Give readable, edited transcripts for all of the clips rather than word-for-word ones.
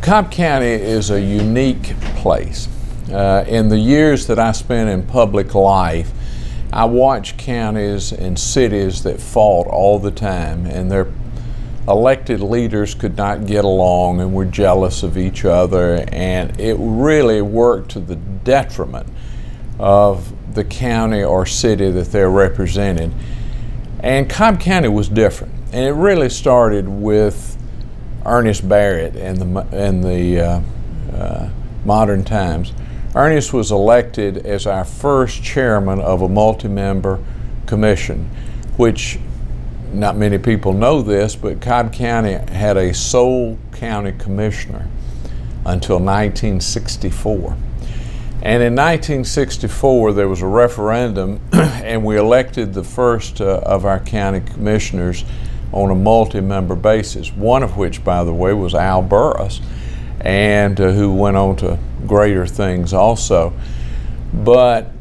Cobb County is a unique place. In the years that I spent in public life, I watched counties and cities that fought all the time, and their elected leaders could not get along and were jealous of each other, and it really worked to the detriment of the county or city that they're represented. And Cobb County was different, and it really started with Ernest Barrett in the modern times. Ernest was elected as our first chairman of a multi-member commission, which not many people know this, but Cobb County had a sole county commissioner until 1964. And in 1964, there was a referendum, and we elected the first of our county commissioners on a multi-member basis, one of which, by the way, was Al Burris, and who went on to greater things also. But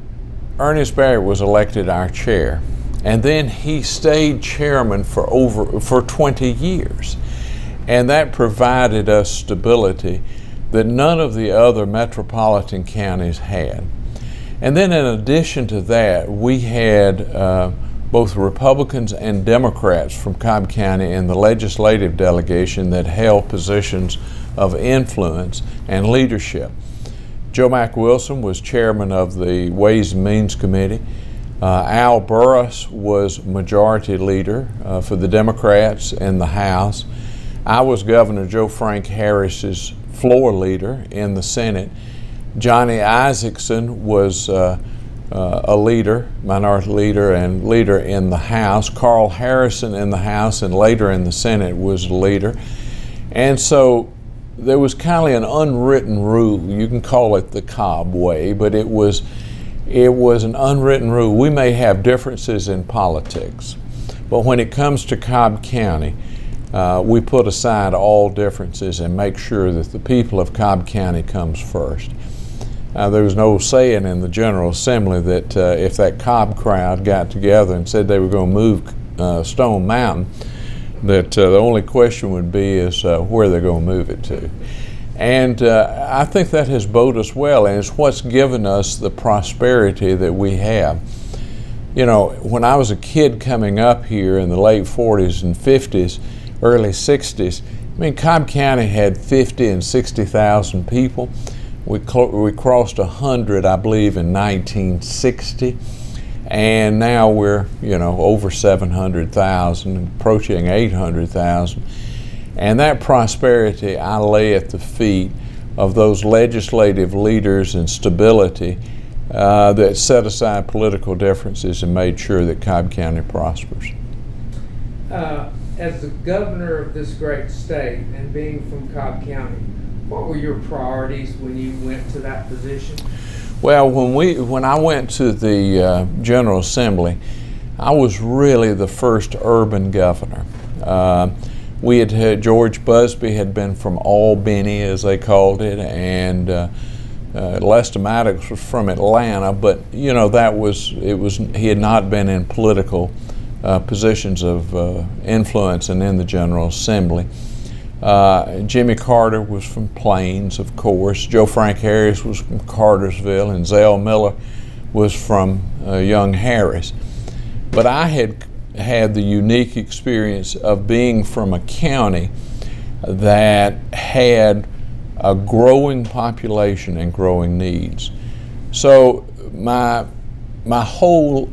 Ernest Barrett was elected our chair, and then he stayed chairman for 20 years. And that provided us stability that none of the other metropolitan counties had. And then in addition to that, we had both Republicans and Democrats from Cobb County in the legislative delegation that held positions of influence and leadership. Joe Mack Wilson was chairman of the Ways and Means Committee. Al Burris was majority leader for the Democrats in the House. I was Governor Joe Frank Harris's floor leader in the Senate. Johnny Isakson was a leader, minority leader, and leader in the House. Carl Harrison in the House and later in the Senate was a leader. And so there was kind of an unwritten rule. You can call it the Cobb way, but it was an unwritten rule. We may have differences in politics, but when it comes to Cobb County, we put aside all differences and make sure that the people of Cobb County comes first. There was an old saying in the General Assembly that if that Cobb crowd got together and said they were going to move Stone Mountain, that the only question would be is where they're going to move it to. And I think that has boded us well, and it's what's given us the prosperity that we have. You know, when I was a kid coming up here in the late 40s and 50s, early 60s, I mean, Cobb County had 50 and 60,000 people. We crossed 100, I believe, in 1960. And now we're, over 700,000, approaching 800,000. And that prosperity I lay at the feet of those legislative leaders and stability that set aside political differences and made sure that Cobb County prospers. As the governor of this great state and being from Cobb County, what were your priorities when you went to that position? Well, when I went to the General Assembly, I was really the first urban governor. We had George Busby had been from Albany, as they called it, and Lester Maddox was from Atlanta. But he had not been in political positions of influence and in the General Assembly. Jimmy Carter was from Plains, of course. Joe Frank Harris was from Cartersville, and Zell Miller was from Young Harris. But I had the unique experience of being from a county that had a growing population and growing needs. So my whole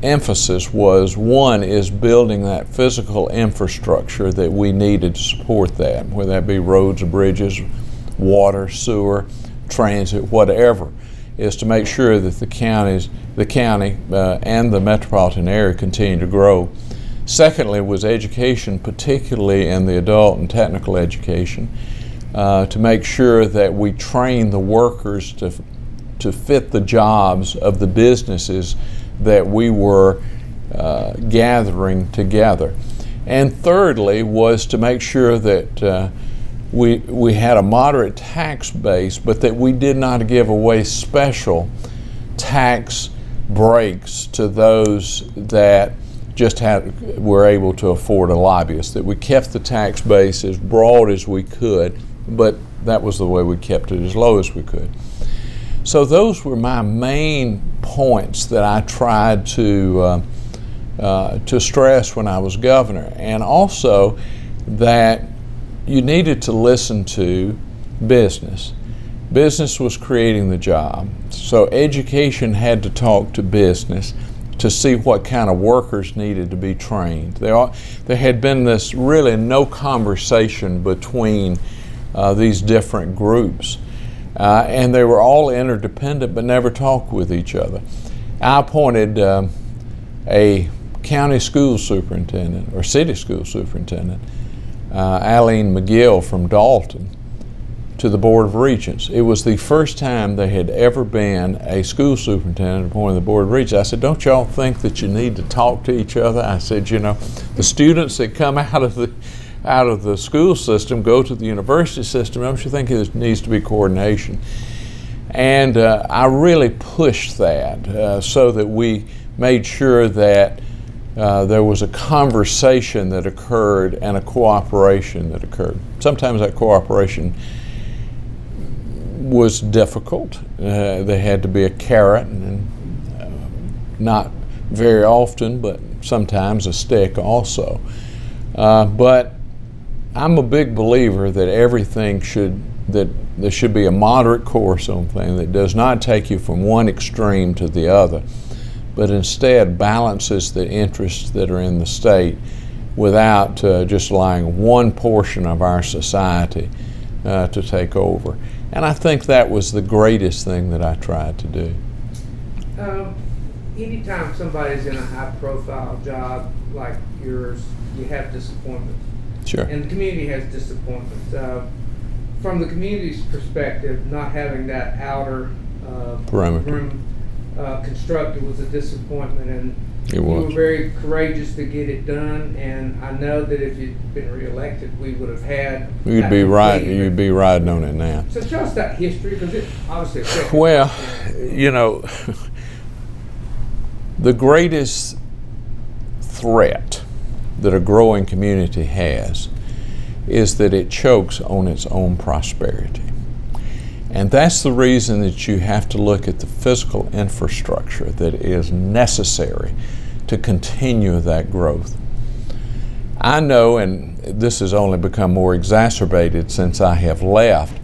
emphasis was, one is building that physical infrastructure that we needed to support that, whether that be roads or bridges, water, sewer, transit, whatever, is to make sure that the county and the metropolitan area continue to grow. Secondly was education, particularly in the adult and technical education, to make sure that we train the workers to fit the jobs of the businesses that we were gathering together. And thirdly was to make sure that we had a moderate tax base, but that we did not give away special tax breaks to those that just were able to afford a lobbyist, that we kept the tax base as broad as we could but that was the way we kept it as low as we could. So those were my main points that I tried to stress when I was governor, and also that you needed to listen to business. Business was creating the job, so education had to talk to business to see what kind of workers needed to be trained. There had been this really no conversation between these different groups, and they were all interdependent but never talked with each other. I appointed a county school superintendent or city school superintendent, Eileen McGill from Dalton, to the Board of Regents. It was the first time there had ever been a school superintendent appointed to the Board of Regents. I said, don't y'all think that you need to talk to each other? I said, you know, the students that come out of the school system go to the university system. Don't you think there needs to be coordination? And I really pushed that so that we made sure that there was a conversation that occurred and a cooperation that occurred. Sometimes that cooperation was difficult. There had to be a carrot, and not very often, but sometimes a stick also. But I'm a big believer that that there should be a moderate course on things that does not take you from one extreme to the other, but instead balances the interests that are in the state without just allowing one portion of our society to take over. And I think that was the greatest thing that I tried to do. Anytime somebody's in a high-profile job like yours, you have disappointment. Sure. And the community has disappointment. From the community's perspective, not having that outer perimeter room constructed was a disappointment, and it was. You were very courageous to get it done, and I know that if you'd been reelected, we would have had. You'd be riding on it now. So tell us that history, because it obviously affected. Well, you know, the greatest threat that a growing community has is that it chokes on its own prosperity. And that's the reason that you have to look at the physical infrastructure that is necessary to continue that growth. I know, and this has only become more exacerbated since I have left,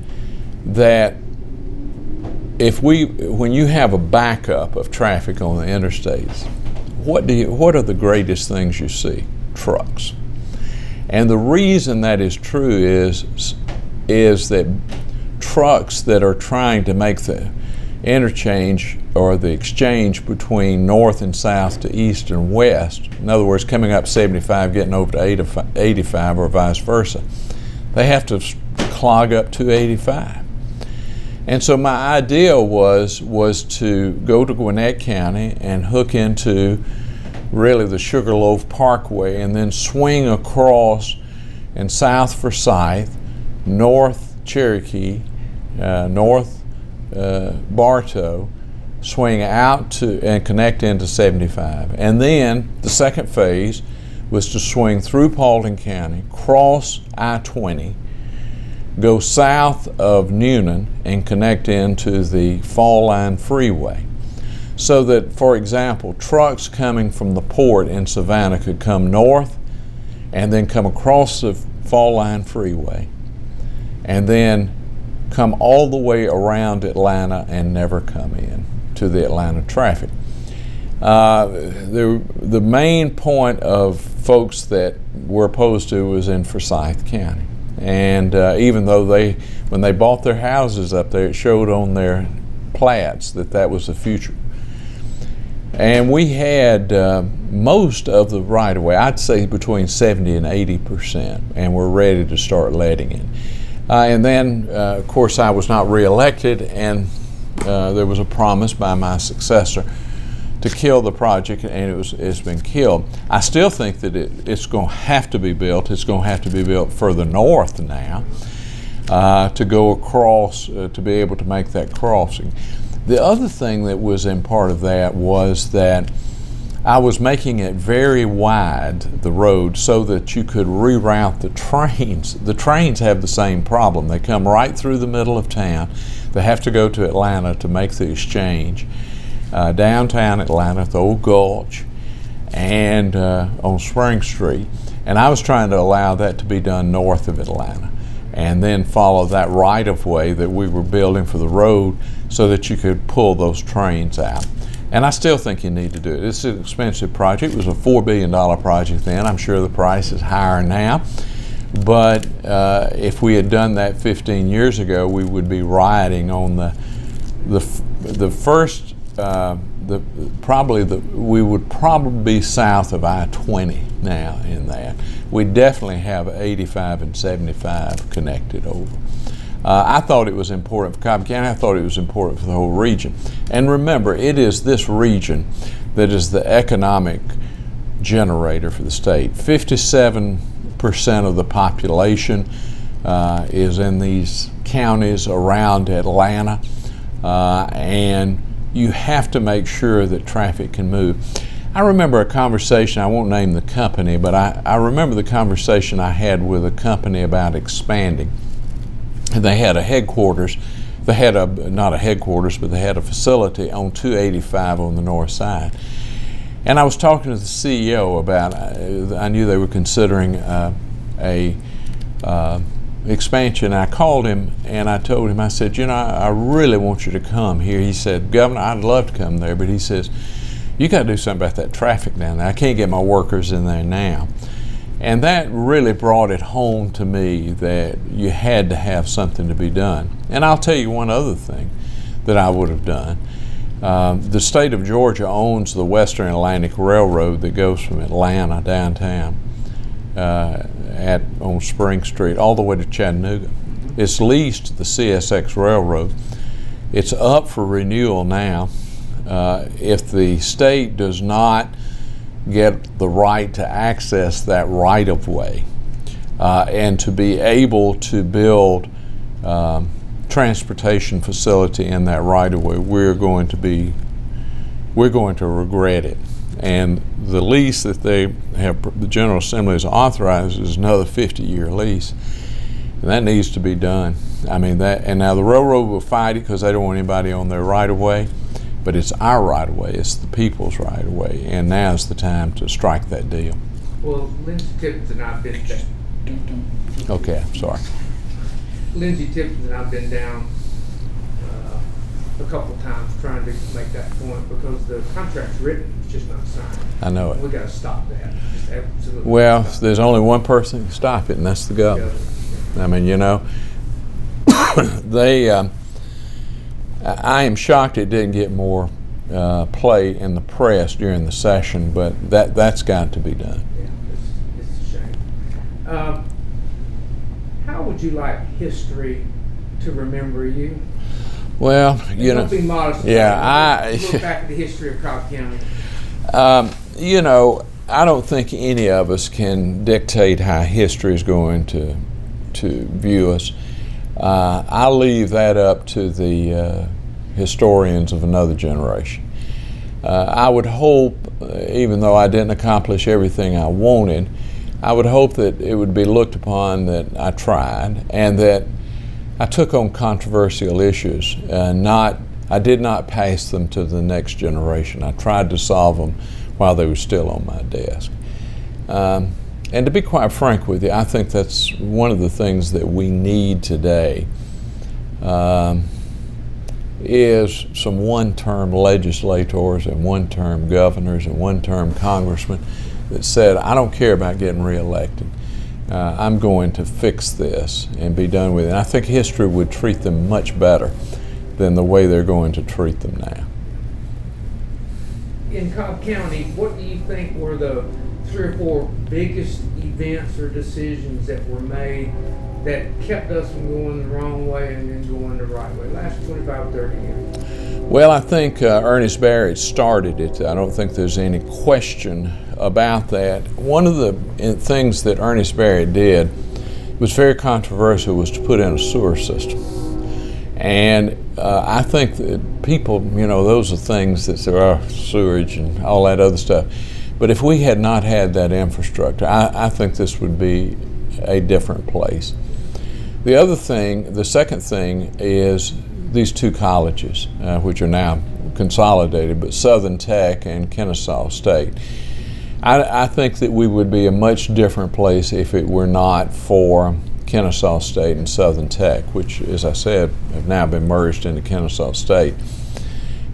that when you have a backup of traffic on the interstates, what are the greatest things you see? Trucks. And the reason that is true is that trucks that are trying to make the interchange or the exchange between north and south to east and west, in other words, coming up 75, getting over to 85 or vice versa, they have to clog up 285. And so my idea was to go to Gwinnett County and hook into really the Sugarloaf Parkway and then swing across and south Forsyth, north Cherokee, north Bartow, swing out to and connect into 75. And then the second phase was to swing through Paulding County, cross I-20, go south of Newnan and connect into the Fall Line Freeway. So that, for example, trucks coming from the port in Savannah could come north and then come across the Fall Line Freeway and then come all the way around Atlanta and never come in to the Atlanta traffic. The main point of folks that were opposed to was in Forsyth County. And even though when they bought their houses up there, it showed on their plats that was the future. And we had most of the right-of-way, I'd say between 70 and 80%, and we're ready to start letting it. And then, of course, I was not reelected, and there was a promise by my successor to kill the project, and it's been killed. I still think that it's going to have to be built. It's going to have to be built further north now to go across, to be able to make that crossing. The other thing that was in part of that was that I was making it very wide, the road, so that you could reroute the trains. The trains have the same problem. They come right through the middle of town. They have to go to Atlanta to make the exchange. Downtown Atlanta, at the Old Gulch, and on Spring Street. And I was trying to allow that to be done north of Atlanta, and then follow that right-of-way that we were building for the road so that you could pull those trains out. And I still think you need to do it. It's an expensive project. It was a $4 billion project then. I'm sure the price is higher now. But if we had done that 15 years ago, we would be riding on we would probably be south of I-20 now in that. We definitely have 85 and 75 connected over. I thought it was important for Cobb County. I thought it was important for the whole region. And remember, it is this region that is the economic generator for the state. 57% of the population is in these counties around Atlanta, and you have to make sure that traffic can move. I remember a conversation, I won't name the company, but I remember the conversation I had with a company about expanding. And they had a headquarters, not a headquarters, but they had a facility on 285 on the north side. And I was talking to the CEO about, I knew they were considering a expansion. I called him and I told him, I said, I really want you to come here. He said, Governor, I'd love to come there, but he says, you got to do something about that traffic down there. I can't get my workers in there now. And that really brought it home to me that you had to have something to be done. And I'll tell you one other thing that I would have done. The state of Georgia owns the Western Atlantic Railroad that goes from Atlanta downtown on Spring Street all the way to Chattanooga. It's leased to the CSX Railroad. It's up for renewal now. If the state does not get the right to access that right-of-way and to be able to build transportation facility in that right-of-way, we're going to regret it. And the lease that the General Assembly has authorized is another 50-year lease, and that needs to be done. I mean, and now the railroad will fight it because they don't want anybody on their right-of-way. But it's our right-of-way, it's the people's right-of-way, and now's the time to strike that deal. Well, Lindsey Tippins and I've been down. Okay, I'm sorry. Lindsey Tippins and I've been down a couple times trying to make that point because the contract's written, it's just not signed. I know it. We got to stop that. Just absolutely. Well, there's only one person who can stop it, and that's the governor. I mean, I am shocked it didn't get more play in the press during the session, but that's got to be done. Yeah, it's a shame. How would you like history to remember you? Well, don't be modest. Yeah, look back at the history of Cobb County. I don't think any of us can dictate how history is going to view us. I leave that up to the historians of another generation. I would hope, even though I didn't accomplish everything I wanted, I would hope that it would be looked upon that I tried and that I took on controversial issues. I did not pass them to the next generation. I tried to solve them while they were still on my desk. And to be quite frank with you, I think that's one of the things that we need today is some one-term legislators and one-term governors and one-term congressmen that said, I don't care about getting reelected. I'm going to fix this and be done with it. And I think history would treat them much better than the way they're going to treat them now. In Cobb County, what do you think were the 3 or 4 biggest events or decisions that were made that kept us from going the wrong way and then going the right way? Last 25, 30 years. Well, I think Ernest Barrett started it. I don't think there's any question about that. One of the things that Ernest Barrett did was very controversial, was to put in a sewer system. And I think that people, those are things that say, oh, sewage and all that other stuff. But if we had not had that infrastructure, I think this would be a different place. The second thing is these two colleges, which are now consolidated, but Southern Tech and Kennesaw State. I think that we would be a much different place if it were not for Kennesaw State and Southern Tech, which, as I said, have now been merged into Kennesaw State.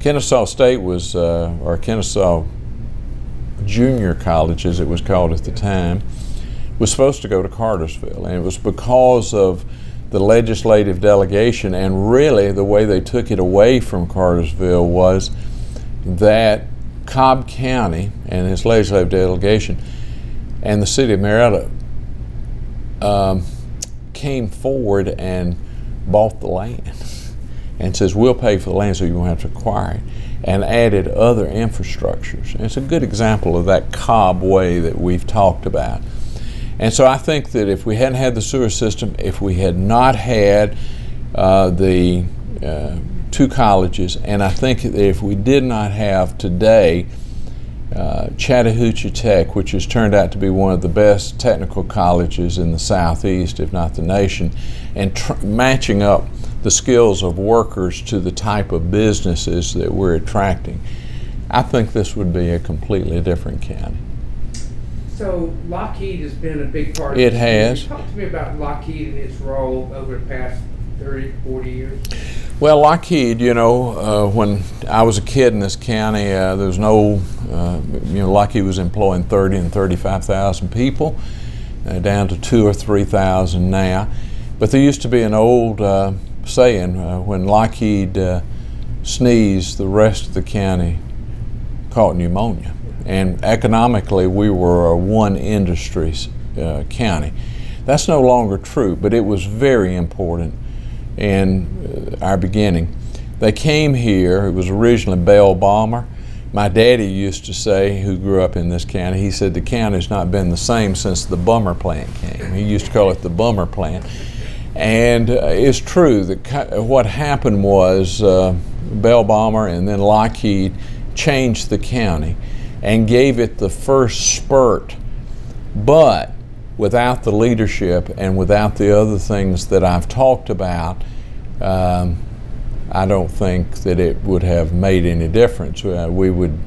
Kennesaw State was, or Kennesaw Junior College, as it was called at the time, was supposed to go to Cartersville, and it was because of the legislative delegation, and really the way they took it away from Cartersville was that Cobb County and its legislative delegation and the city of Marietta came forward and bought the land and says, we'll pay for the land so you won't have to acquire it, and added other infrastructures. And it's a good example of that Cobb way that we've talked about. And so I think that if we hadn't had the sewer system, if we had not had the two colleges, and I think that if we did not have today Chattahoochee Tech, which has turned out to be one of the best technical colleges in the Southeast, if not the nation, and matching up the skills of workers to the type of businesses that we're attracting, I think this would be a completely different county. So Lockheed has been a big part of it. It has. Talk to me about Lockheed and its role over the past 30, 40 years. Well, Lockheed, when I was a kid in this county, there was no, Lockheed was employing 30 and 35,000 people, down to 2,000 or 3,000 now. But there used to be an old saying, when Lockheed sneezed, the rest of the county caught pneumonia. And economically, we were a one industry county. That's no longer true, but it was very important in our beginning. They came here, it was originally Bell Balmer. My daddy used to say, who grew up in this county, he said the county's not been the same since the Bummer plant came. He used to call it the Bummer plant. And it's true that what happened was Bell Balmer and then Lockheed changed the county and gave it the first spurt, but without the leadership and without the other things that I've talked about, I don't think that it would have made any difference. Lockheed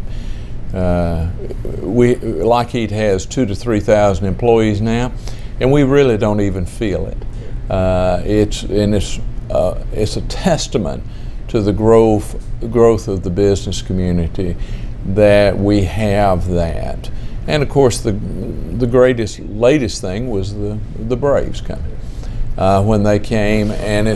has 2,000 to 3,000 employees now, and we really don't even feel it. It's a testament to the growth of the business community that we have that. And of course, the latest thing was the Braves coming when they came, and I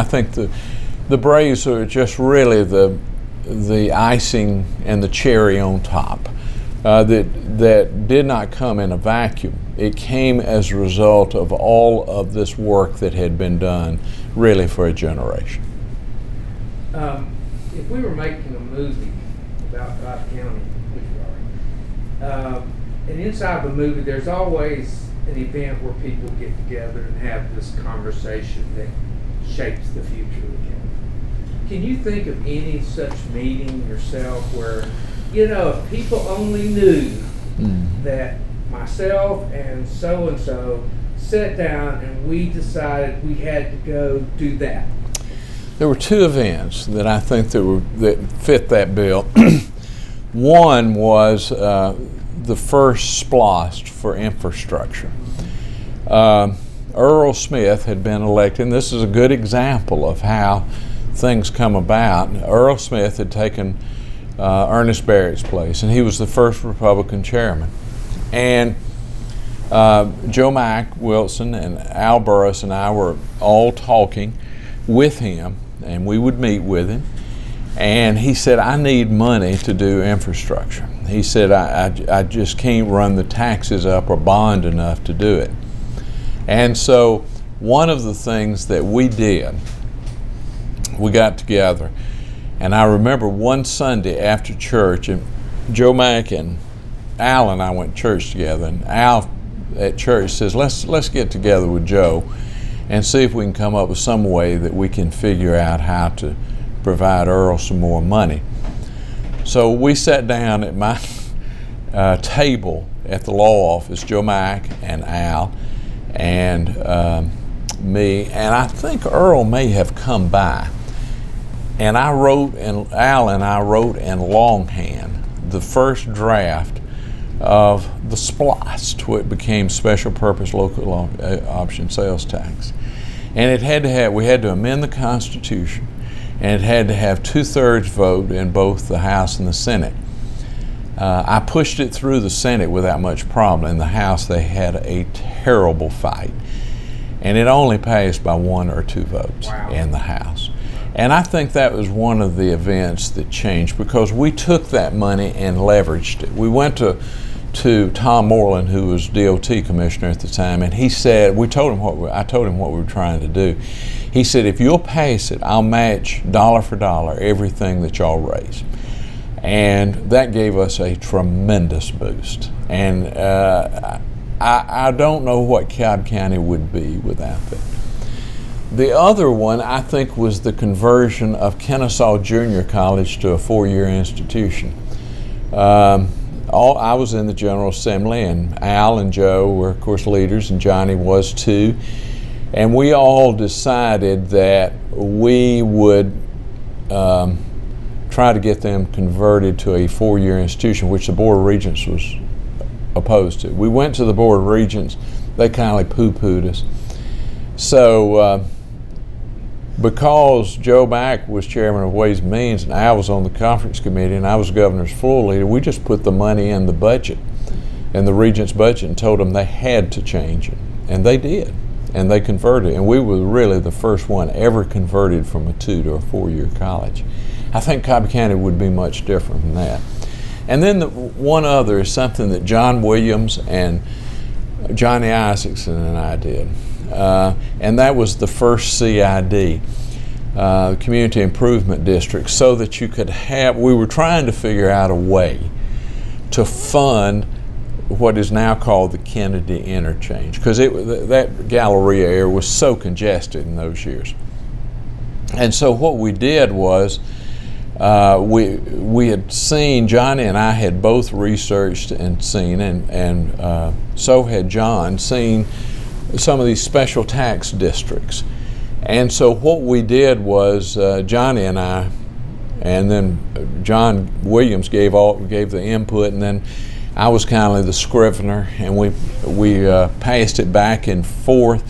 think the Braves are just really the icing and the cherry on top. That did not come in a vacuum. It came as a result of all of this work that had been done, really for a generation. If we were making a movie about Cobb County, which we are, and inside the movie, there's always an event where people get together and have this conversation that shapes the future of the county. Can you think of any such meeting yourself where, if people only knew that myself and so sat down and we decided we had to go do that? There were two events that I think that fit that bill. One was the first SPLOST for infrastructure. Earl Smith had been elected, and this is a good example of how things come about. Earl Smith had taken Ernest Barrett's place, and he was the first Republican chairman. And Joe Mack Wilson and Al Burris and I were all talking with him, and we would meet with him. And he said, I need money to do infrastructure. He said, I just can't run the taxes up or bond enough to do it. And so one of the things that we did, we got together, and I remember one Sunday after church, and Joe Mack and Al and I went to church together, and Al at church says, let's get together with Joe and see if we can come up with some way that we can figure out how to provide Earl some more money. So we sat down at my table at the law office, Joe Mack and Al and me, and I think Earl may have come by. And Al and I wrote in longhand the first draft of the SPLOST, what became Special Purpose Local Option Sales Tax. And we had to amend the Constitution, and it had to have 2/3 vote in both the House and the Senate. I pushed it through the Senate without much problem. In the House, they had a terrible fight. And it only passed by 1 or 2 votes in the House. And I think that was one of the events that changed, because we took that money and leveraged it. We went to Tom Moreland, who was DOT commissioner at the time, and he said, I told him what we were trying to do. He said, if you'll pass it, I'll match dollar for dollar everything that y'all raise. And that gave us a tremendous boost. And I don't know what Cobb County would be without that. The other one, I think, was the conversion of Kennesaw Junior College to a 4-year institution. I was in the General Assembly, and Al and Joe were, of course, leaders, and Johnny was too. And we all decided that we would try to get them converted to a 4-year institution, which the Board of Regents was opposed to. We went to the Board of Regents. They kind of poo-pooed us. So because Joe Mack was chairman of Ways and Means and I was on the conference committee and I was governor's floor leader, we just put the money in the budget, in the Regents' budget, and told them they had to change it. And they did. And they converted. And we were really the first one ever converted from a 2 to a 4-year college. I think Cobb County would be much different than that. And then one other is something that John Williams and Johnny Isaacson and I did. And that was the first CID, Community Improvement District, so that you could we were trying to figure out a way to fund what is now called the Kennedy Interchange, because that Galleria area was so congested in those years. And so what we did was, we had seen, Johnny and I had both researched and seen, and so had John, seen some of these special tax districts. And so what we did was, Johnny and I, and then John Williams gave the input, and then I was kind of the scrivener, and we passed it back and forth,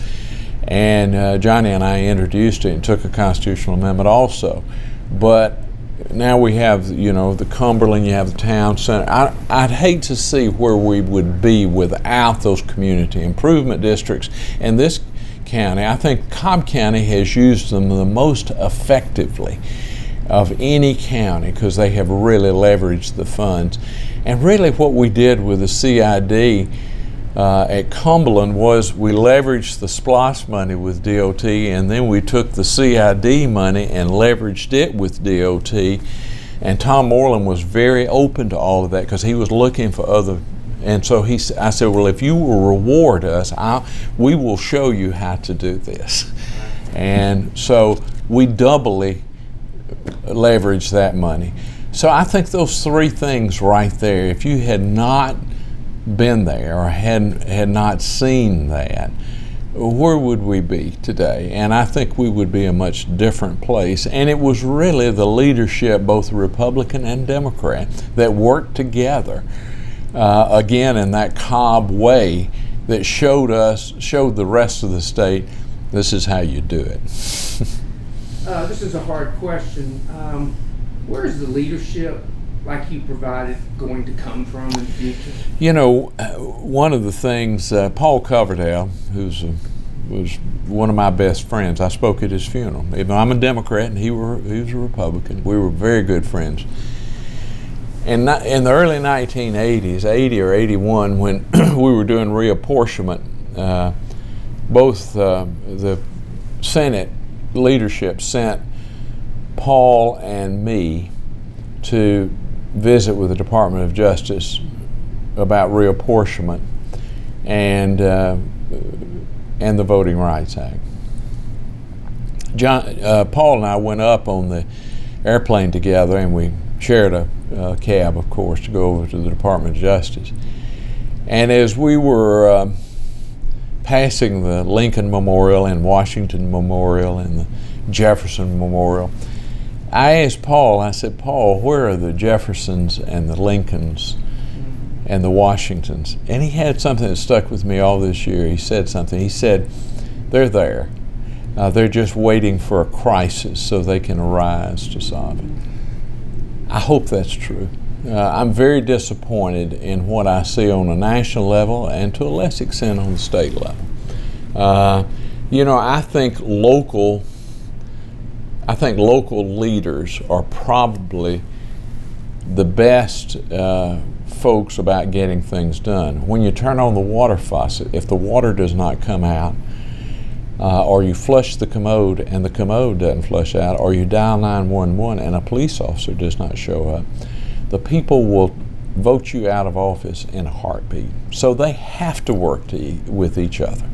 and Johnny and I introduced it and took a constitutional amendment also. But now we have, the Cumberland, you have the town center. I'd hate to see where we would be without those community improvement districts. And this county, I think Cobb County has used them the most effectively of any county, because they have really leveraged the funds. And really what we did with the CID at Cumberland was we leveraged the SPLOST money with DOT, and then we took the CID money and leveraged it with DOT. And Tom Moreland was very open to all of that, because he was looking for other. And so I said, well, if you will reward us, we will show you how to do this. And so we doubly leveraged that money. So I think those 3 things right there, if you had not been there or had not seen that, where would we be today? And I think we would be a much different place. And it was really the leadership, both Republican and Democrat, that worked together, again in that Cobb way, that showed the rest of the state, this is how you do it. This is a hard question. Where is the leadership like you provided going to come from in the future? One of the things, Paul Coverdale, was one of my best friends, I spoke at his funeral. I'm a Democrat and he was a Republican. We were very good friends. And in the early 1980s, 80 or 81, when we were doing reapportionment, both the Senate leadership sent Paul and me to visit with the Department of Justice about reapportionment and the Voting Rights Act. Paul and I went up on the airplane together, and we shared a cab, of course, to go over to the Department of Justice. And as we were passing the Lincoln Memorial and Washington Memorial and the Jefferson Memorial, I asked Paul, I said, Paul, where are the Jeffersons and the Lincolns and the Washingtons? And he had something that stuck with me all this year. He said something. He said, they're there. They're just waiting for a crisis so they can arise to solve it. I hope that's true. I'm very disappointed in what I see on a national level and to a less extent on the state level. I think local leaders are probably the best folks about getting things done. When you turn on the water faucet, if the water does not come out, or you flush the commode and the commode doesn't flush out, or you dial 911 and a police officer does not show up, the people will vote you out of office in a heartbeat. So they have to work with each other.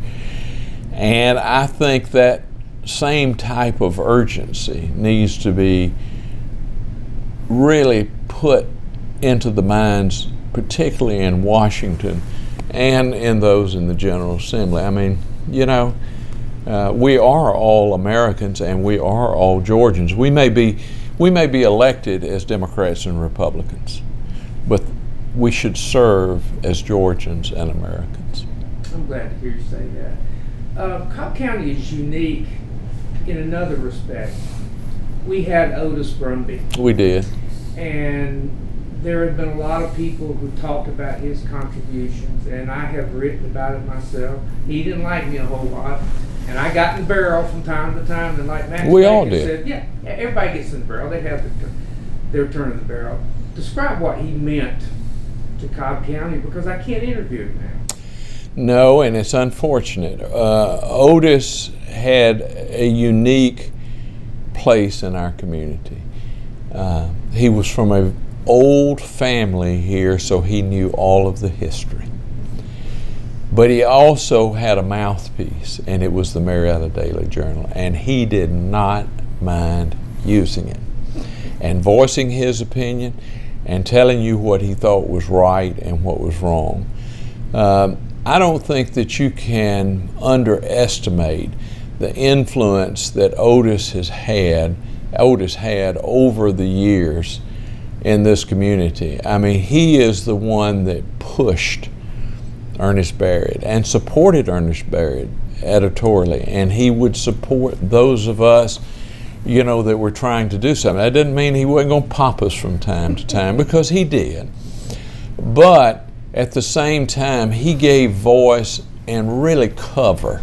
And I think that same type of urgency needs to be really put into the minds, particularly in Washington and in those in the General Assembly. I mean, we are all Americans and we are all Georgians. We may be elected as Democrats and Republicans, but we should serve as Georgians and Americans. I'm glad to hear you say that. Cobb County is unique in another respect. We had Otis Brumby. We did. And there have been a lot of people who talked about his contributions, and I have written about it myself. He didn't like me a whole lot, and I got in the barrel from time to time, and like Max we all Bacon did. said, yeah, everybody gets in the barrel. They have their turn in the barrel. Describe what he meant to Cobb County, because I can't interview him now. No, and it's unfortunate. Otis had a unique place in our community. He was from an old family here, so he knew all of the history. But he also had a mouthpiece, and it was the Marietta Daily Journal, and he did not mind using it and voicing his opinion and telling you what he thought was right and what was wrong. I don't think that you can underestimate the influence that Otis had over the years in this community. I mean, he is the one that pushed Ernest Barrett and supported Ernest Barrett editorially, and he would support those of us, that were trying to do something. That didn't mean he wasn't going to pop us from time to time, because he did. But at the same time, he gave voice and really cover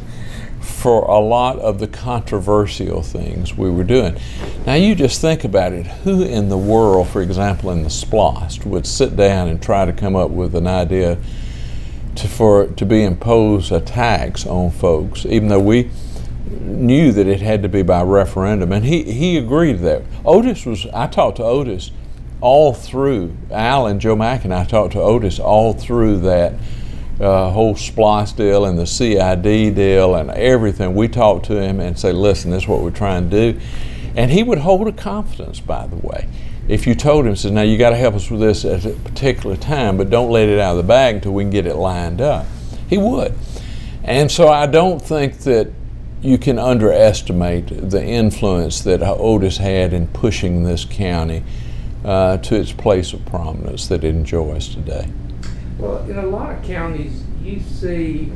for a lot of the controversial things we were doing. Now you just think about it. Who in the world, for example, in the SPLOST, would sit down and try to come up with an idea to be imposed a tax on folks, even though we knew that it had to be by referendum, and he agreed to that. I talked to Otis all through, Al and Joe Mack and I talked to Otis all through that whole SPLOST deal and the CID deal and everything. We talked to him and say, listen, this is what we're trying to do. And he would hold a confidence, by the way. If you told him, says, now you got to help us with this at a particular time, but don't let it out of the bag until we can get it lined up, he would. And so I don't think that you can underestimate the influence that Otis had in pushing this county to its place of prominence that it enjoys today. Well, in a lot of counties, you see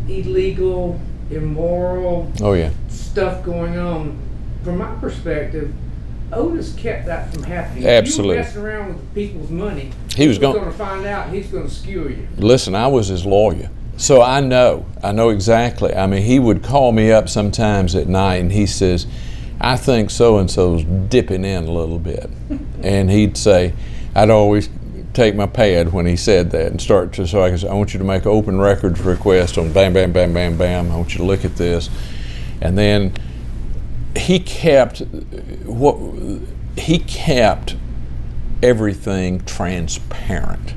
illegal, immoral stuff going on. From my perspective, Otis kept that from happening. Absolutely. If you were messing around with people's money, he was going to find out, he's going to skewer you. Listen, I was his lawyer, so I know exactly. I mean, he would call me up sometimes at night and he says, I think so-and-so's dipping in a little bit. And he'd say, I'd always take my pad when he said that and so I could say, I want you to make an open records request on bam, bam, bam, bam, bam. I want you to look at this. And then he kept everything transparent.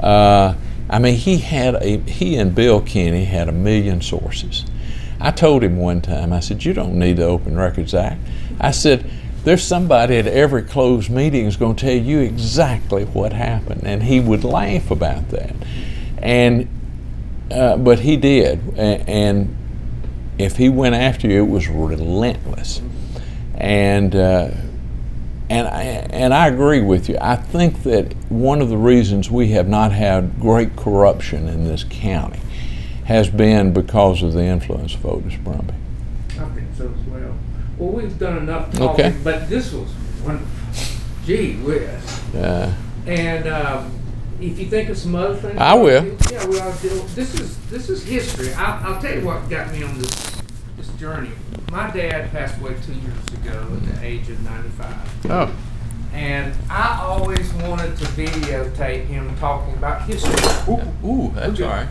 I mean, he and Bill Kenney had 1 million sources. I told him one time, I said, you don't need the Open Records Act. I said, there's somebody at every closed meeting is going to tell you exactly what happened. And he would laugh about that. And but he did. And if he went after you, it was relentless. And I agree with you. I think that one of the reasons we have not had great corruption in this county has been because of the influence of Otis Brumby. I think so as well. Well, we've done enough talking, Okay. but this was wonderful. Gee whiz. And if you think of some other things, I will. Yeah, we ought to do. This is history. I'll tell you what got me on this journey. My dad passed away 2 years ago at the age of 95. Oh. And I always wanted to videotape him talking about history. Ooh, that's all right.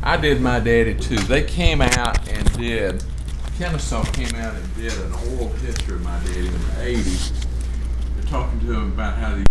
I did my daddy too. They came out and did, Kennesaw came out and did an oral history of my daddy in the 80s. They're talking to him about how they